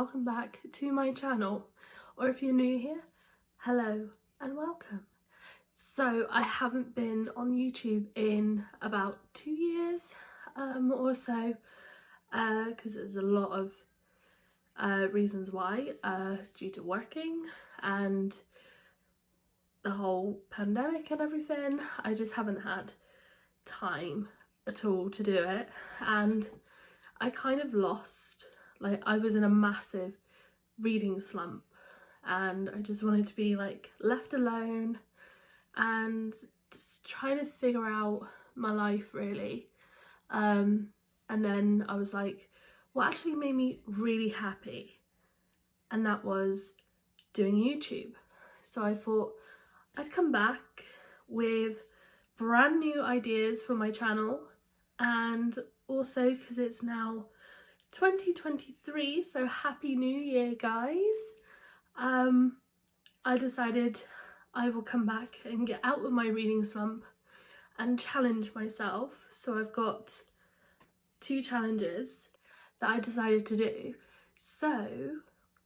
welcome back to my channel, or if you're new here, hello and welcome. So I haven't been on YouTube in about 2 years or so, because there's a lot of reasons why, due to working and the whole pandemic and everything. I just haven't had time at all to do it, and I kind of lost, like, I was in a massive reading slump and I just wanted to be like left alone and just trying to figure out my life really. And then I was like, what actually made me really happy? And that was doing YouTube. So I thought I'd come back with brand new ideas for my channel, and also because it's now 2023, so happy new year guys. I decided I will come back and get out of my reading slump and challenge myself. So I've got 2 challenges that I decided to do. So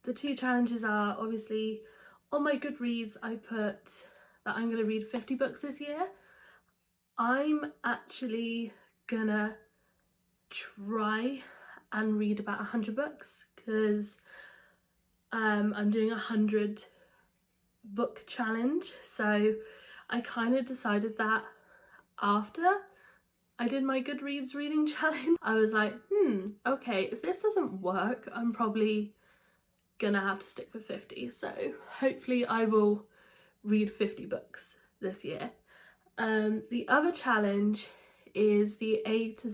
the 2 challenges are, obviously on my Goodreads I put that I'm going to read 50 books this year. I'm actually gonna try and read about 100 books because I'm doing 100 book challenge. So I kind of decided that after I did my Goodreads reading challenge. I was like, okay, if this doesn't work, I'm probably gonna have to stick with 50. So hopefully I will read 50 books this year. The other challenge is the A to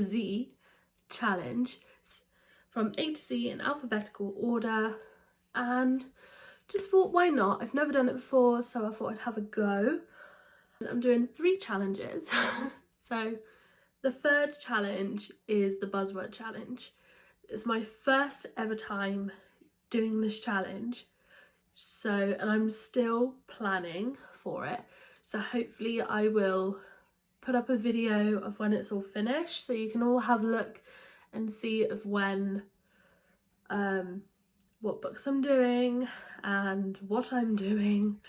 Z challenge, from A to Z in alphabetical order, and just thought, why not? I've never done it before, so I thought I'd have a go. I'm doing 3 challenges. So the 3rd challenge is the buzzword challenge. It's my first ever time doing this challenge, so, and I'm still planning for it, so hopefully I will put up a video of when it's all finished so you can all have a look and see of when what books I'm doing and what I'm doing.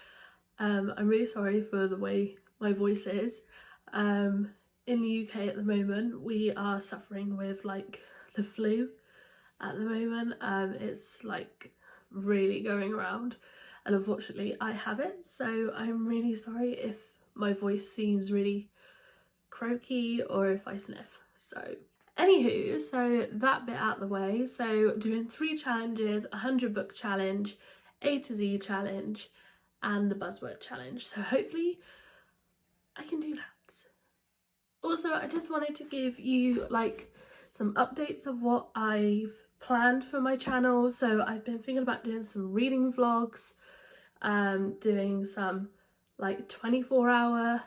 I'm really sorry for the way my voice is. In the UK at the moment we are suffering with like the flu at the moment. It's like really going around, and unfortunately I have it, so I'm really sorry if my voice seems really croaky or if I sniff. So anywho, so that bit out of the way. So doing 3 challenges: 100 book challenge, A to Z challenge, and the buzzword challenge. So hopefully I can do that. Also, I just wanted to give you like some updates of what I've planned for my channel. So I've been thinking about doing some reading vlogs, doing some like 24-hour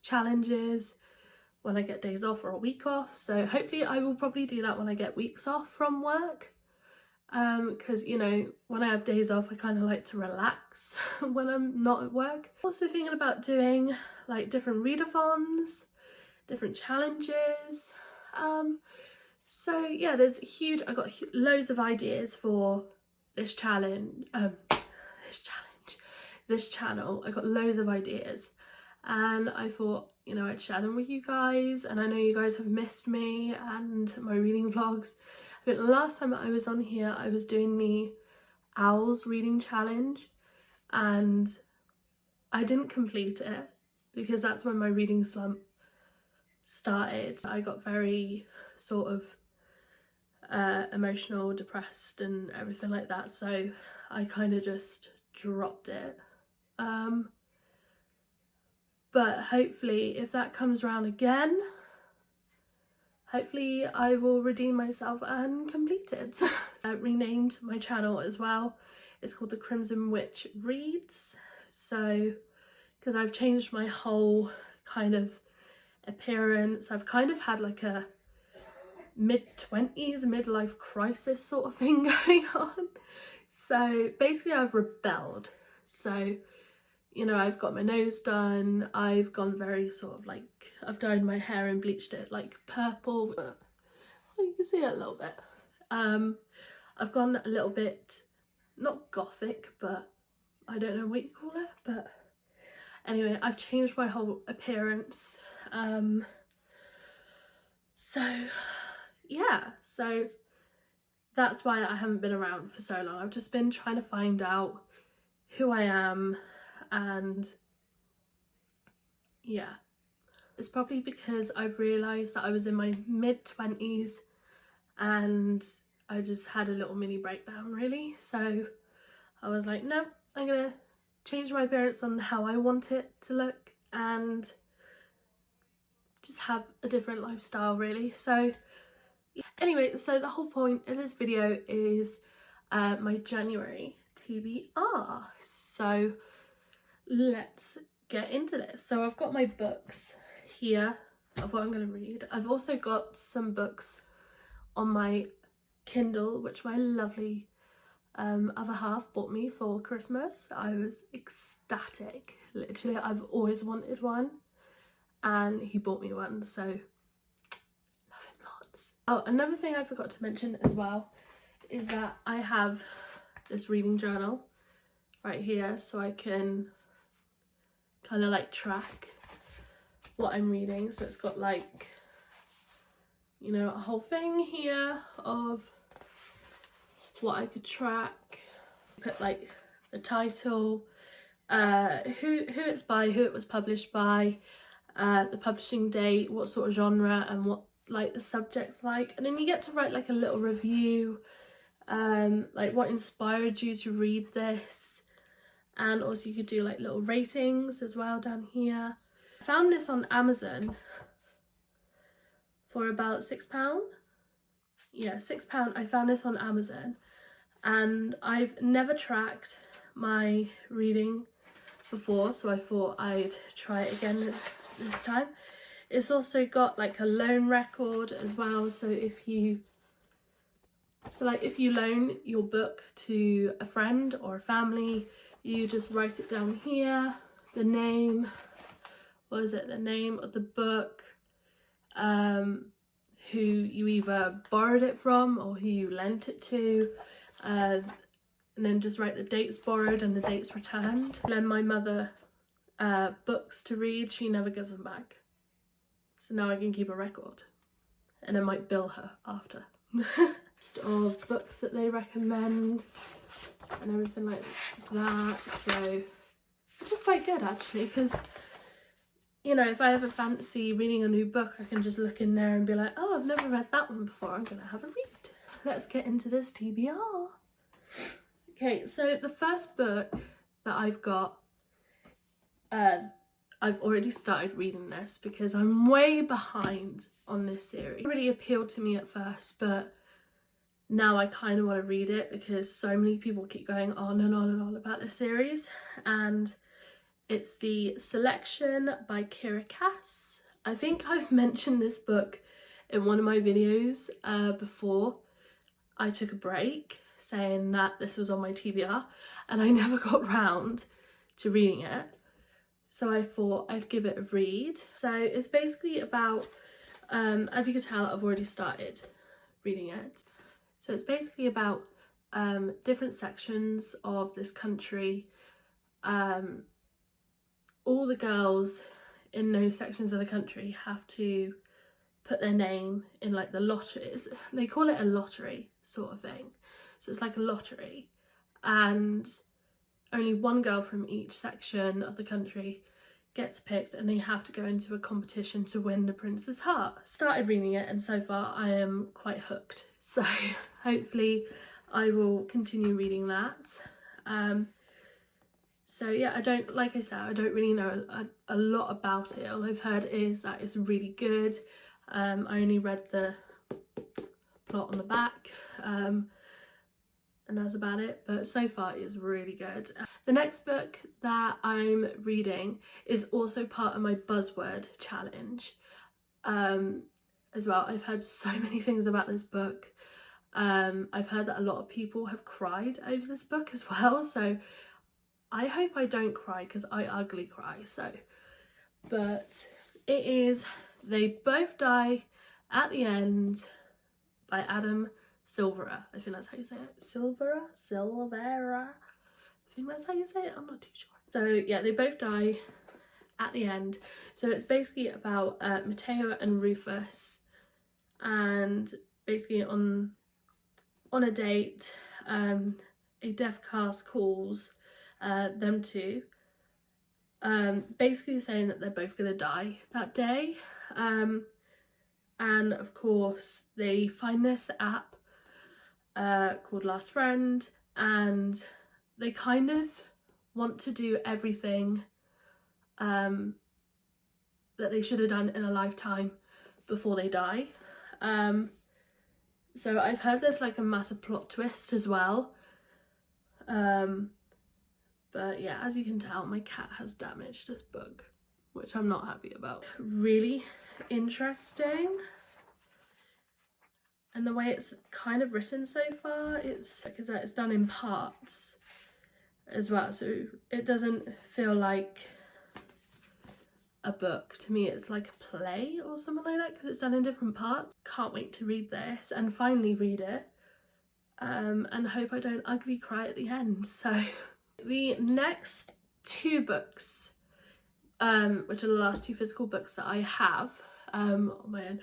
challenges when I get days off or a week off. So hopefully I will probably do that when I get weeks off from work, because you know, when I have days off I kind of like to relax when I'm not at work. Also thinking about doing like different readathons, different challenges. So yeah, I got loads of ideas for this challenge, this channel. I got loads of ideas, and I thought, you know, I'd share them with you guys. And I know you guys have missed me and my reading vlogs. I think the last time I was on here I was doing the Owls reading challenge, and I didn't complete it because that's when my reading slump started. I got very sort of emotional, depressed and everything like that, so I kind of just dropped it. But hopefully if that comes around again, hopefully I will redeem myself and complete it. I renamed my channel as well. It's called The Crimson Witch Reads. So because I've changed my whole kind of appearance, I've kind of had like a mid-20s midlife crisis sort of thing going on. So basically I've rebelled. So, you know, I've got my nose done, I've gone very sort of like, I've dyed my hair and bleached it like purple. you can see it a little bit. I've gone a little bit, not gothic, but I don't know what you call it, but anyway, I've changed my whole appearance. So yeah, so that's why I haven't been around for so long. I've just been trying to find out who I am, and yeah. It's probably because I've realised that I was in my mid-20s and I just had a little mini breakdown really. So I was like, no, I'm gonna change my appearance on how I want it to look and just have a different lifestyle really. So yeah. Anyway, so the whole point of this video is my January TBR. So let's get into this. So I've got my books here of what I'm going to read. I've also got some books on my Kindle, which my lovely other half bought me for Christmas. I was ecstatic. Literally, I've always wanted one and he bought me one, so love him lots. Oh, another thing I forgot to mention as well is that I have this reading journal right here, so I can kind of like track what I'm reading. So it's got like, you know, a whole thing here of what I could track. Put like the title, who it's by, who it was published by, the publishing date, what sort of genre, and what like the subject's like. And then you get to write like a little review, like what inspired you to read this. And also you could do like little ratings as well down here. I found this on Amazon for about £6. Yeah, £6. I found this on Amazon and I've never tracked my reading before, so I thought I'd try it again this time. It's also got like a loan record as well, so if you loan your book to a friend or a family, you just write it down here, the name, the name of the book, who you either borrowed it from or who you lent it to, and then just write the dates borrowed and the dates returned. Lend my mother books to read, she never gives them back. So now I can keep a record and I might bill her after. List of books that they recommend and everything like that, so which is quite good actually, because you know, if I ever fancy reading a new book, I can just look in there and be like, oh, I've never read that one before, I'm gonna have a read. Let's get into this TBR. Okay, so the first book that I've got, I've already started reading this because I'm way behind on this series. It really appealed to me at first, but now I kind of want to read it because so many people keep going on and on and on about this series. And it's The Selection by Kiera Kass. I think I've mentioned this book in one of my videos before I took a break, saying that this was on my TBR and I never got round to reading it. So I thought I'd give it a read. So it's basically about, as you can tell, I've already started reading it. So it's basically about different sections of this country. All the girls in those sections of the country have to put their name in like the lottery. They call it a lottery sort of thing. So it's like a lottery, and only one girl from each section of the country gets picked and they have to go into a competition to win the prince's heart. Started reading it and so far I am quite hooked. So hopefully I will continue reading that. So yeah, like I said, I don't really know a lot about it. All I've heard is that it's really good. I only read the plot on the back, and that's about it, but so far it's really good. The next book that I'm reading is also part of my buzzword challenge as well. I've heard so many things about this book. I've heard that a lot of people have cried over this book as well, so I hope I don't cry because I ugly cry. So, but it is They Both Die at the End by Adam Silvera. I think that's how you say it. Silvera? I think that's how you say it. I'm not too sure. So yeah, they both die at the end. So it's basically about Mateo and Rufus, and basically on a date, a deaf cast calls them two, basically saying that they're both gonna die that day. And of course they find this app called Last Friend, and they kind of want to do everything that they should have done in a lifetime before they die. So I've heard there's like a massive plot twist as well. But yeah, as you can tell, my cat has damaged this book, which I'm not happy about. Really interesting. And the way it's kind of written so far, it's done in parts as well, so it doesn't feel like a book. To me, it's like a play or something like that, because it's done in different parts. Can't wait to read this and finally read it, and hope I don't ugly cry at the end. So the next two books, which are the last two physical books that I have on my own,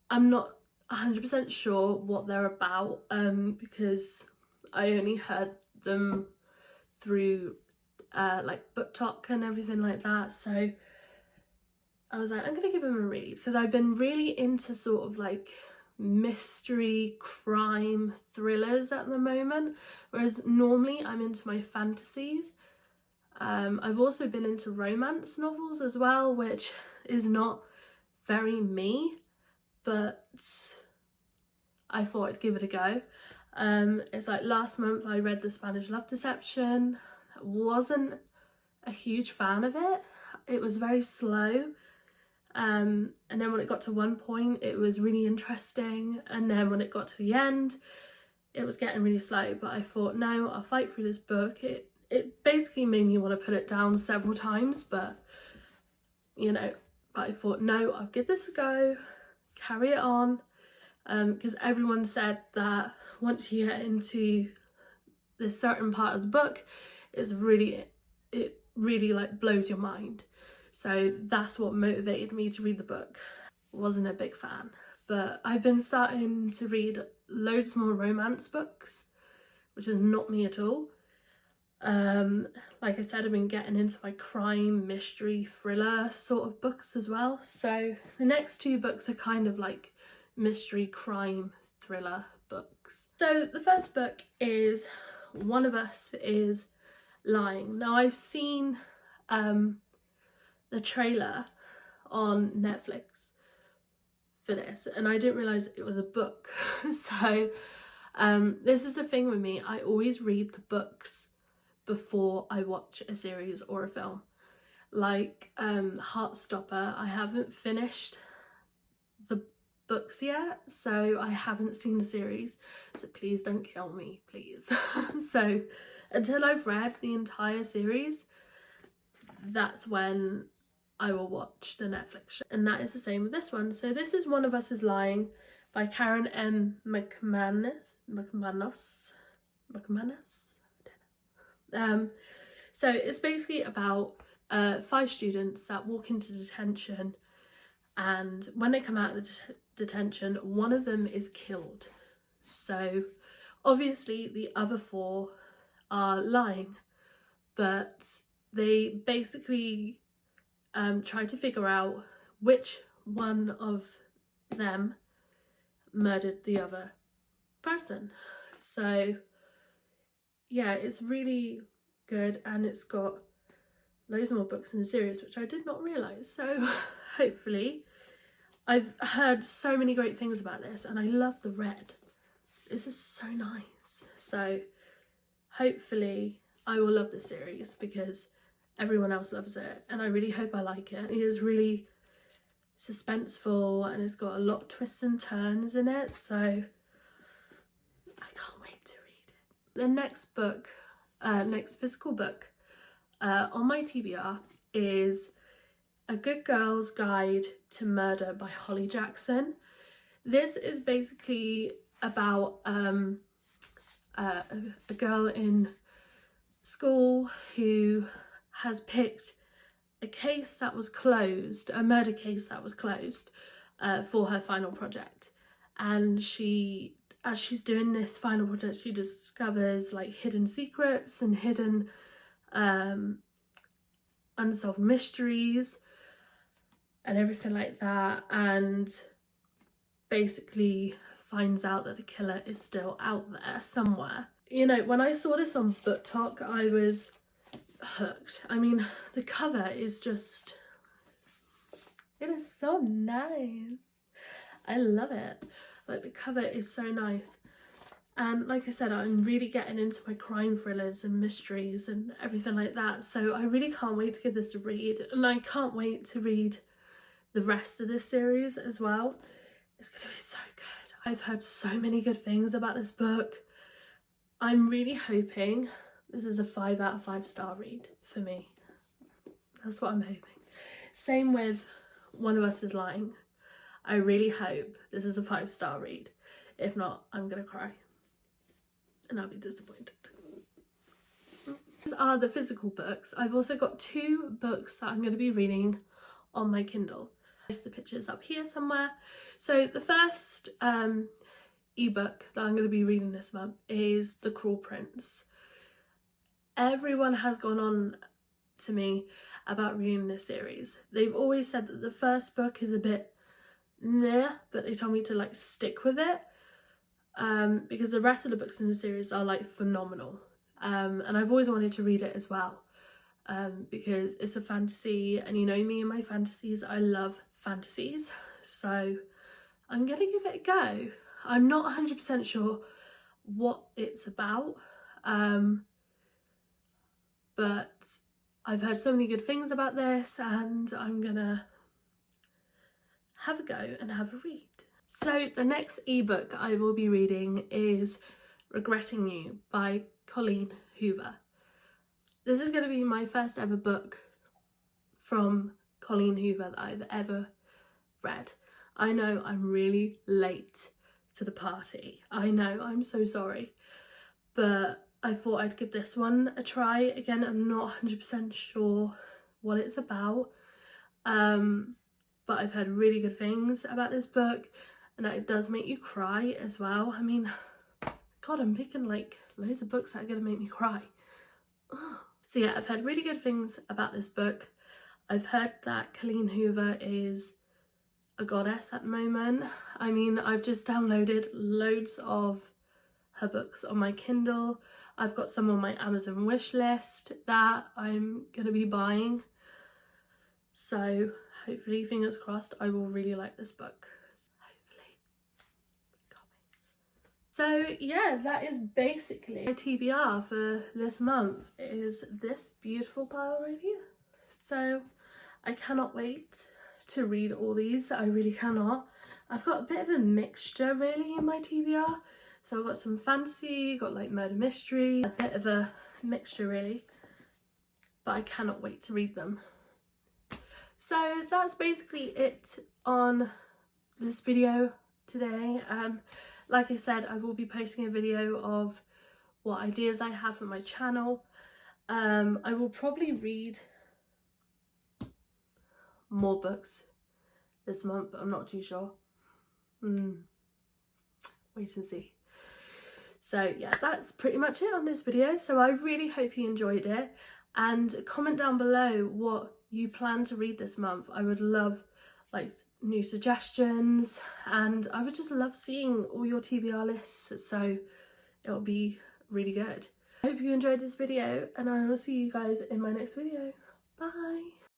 I'm not 100% sure what they're about, because I only heard them through like book talk and everything like that. So I was like, I'm gonna give them a read, because I've been really into sort of like mystery crime thrillers at the moment, whereas normally I'm into my fantasies. I've also been into romance novels as well, which is not very me, but I thought I'd give it a go. It's like last month I read The Spanish Love Deception. Wasn't a huge fan of it. It was very slow. And then when it got to one point, it was really interesting. And then when it got to the end, it was getting really slow. But I thought, no, I'll fight through this book. It basically made me want to put it down several times, but you know, but I thought, no, I'll give this a go, carry it on. Because everyone said that once you get into this certain part of the book, it really like blows your mind. So that's what motivated me to read the book. Wasn't a big fan, but I've been starting to read loads more romance books, which is not me at all. Like I said, I've been getting into my crime, mystery, thriller sort of books as well. So the next two books are kind of like mystery, crime, thriller books. So the first book is One of Us Is Lying. Now I've seen the trailer on Netflix for this, and I didn't realise it was a book. So this is the thing with me, I always read the books before I watch a series or a film. Like Heartstopper, I haven't finished the books yet, so I haven't seen the series, so please don't kill me, please. So until I've read the entire series, that's when I will watch the Netflix show, and that is the same with this one. So this is One of Us Is Lying by Karen M. McManus. So it's basically about 5 students that walk into detention, and when they come out of the detention, one of them is killed. So obviously the other 4 are lying, but they basically try to figure out which one of them murdered the other person. So yeah, it's really good, and it's got loads more books in the series, which I did not realise. So hopefully, I've heard so many great things about this, and I love the red. This is so nice. So hopefully I will love this series, because everyone else loves it, and I really hope I like it. It is really suspenseful, and it's got a lot of twists and turns in it, so I can't wait to read it. The next book, next physical book on my TBR is A Good Girl's Guide to Murder by Holly Jackson. This is basically about a girl in school who has picked a case that was closed, a murder case that was closed, for her final project. And as she's doing this final project, she discovers like hidden secrets and hidden unsolved mysteries and everything like that, and basically finds out that the killer is still out there somewhere. You know, when I saw this on BookTok, I was hooked. I mean, the cover is just, it is so nice. I love it. Like, the cover is so nice. And like I said, I'm really getting into my crime thrillers and mysteries and everything like that. So I really can't wait to give this a read. And I can't wait to read the rest of this series as well. It's going to be so good. I've heard so many good things about this book. I'm really hoping this is a 5 out of 5 star read for me. That's what I'm hoping. Same with One of Us is Lying. I really hope this is a 5-star read. If not, I'm gonna cry and I'll be disappointed. These are the physical books. I've also got 2 books that I'm going to be reading on my Kindle. There's the pictures up here somewhere. So the first ebook that I'm going to be reading this month is The Cruel Prince. Everyone has gone on to me about reading this series. They've always said that the first book is a bit meh, but they told me to like stick with it because the rest of the books in the series are like phenomenal, and I've always wanted to read it as well because it's a fantasy, and you know me and my fantasies, I love fantasies, so I'm gonna give it a go. I'm not 100% sure what it's about, but I've heard so many good things about this and I'm gonna have a go and have a read. So the next ebook I will be reading is Regretting You by Colleen Hoover. This is going to be my first ever book from Colleen Hoover that I've ever read. I know I'm really late to the party. I know, I'm so sorry. But I thought I'd give this one a try. Again, I'm not 100% sure what it's about. But I've heard really good things about this book, and that it does make you cry as well. I mean, God, I'm picking like loads of books that are gonna make me cry. Ugh. So yeah, I've heard really good things about this book. I've heard that Colleen Hoover is a goddess at the moment. I mean, I've just downloaded loads of her books on my Kindle. I've got some on my Amazon wish list that I'm gonna be buying. So hopefully, fingers crossed, I will really like this book. Hopefully. So yeah, that is basically my TBR for this month. It is this beautiful pile right here. So I cannot wait to read all these. I really cannot. I've got a bit of a mixture really in my TBR. So I've got some fantasy, got like murder mystery, a bit of a mixture really. But I cannot wait to read them. So that's basically it on this video today. Like I said, I will be posting a video of what ideas I have for my channel. I will probably read more books this month, but I'm not too sure. Wait and see. So yeah, that's pretty much it on this video. So I really hope you enjoyed it, and comment down below what you plan to read this month. I would love like new suggestions, and I would just love seeing all your TBR lists, so it'll be really good. I hope you enjoyed this video, and I will see you guys in my next video. Bye!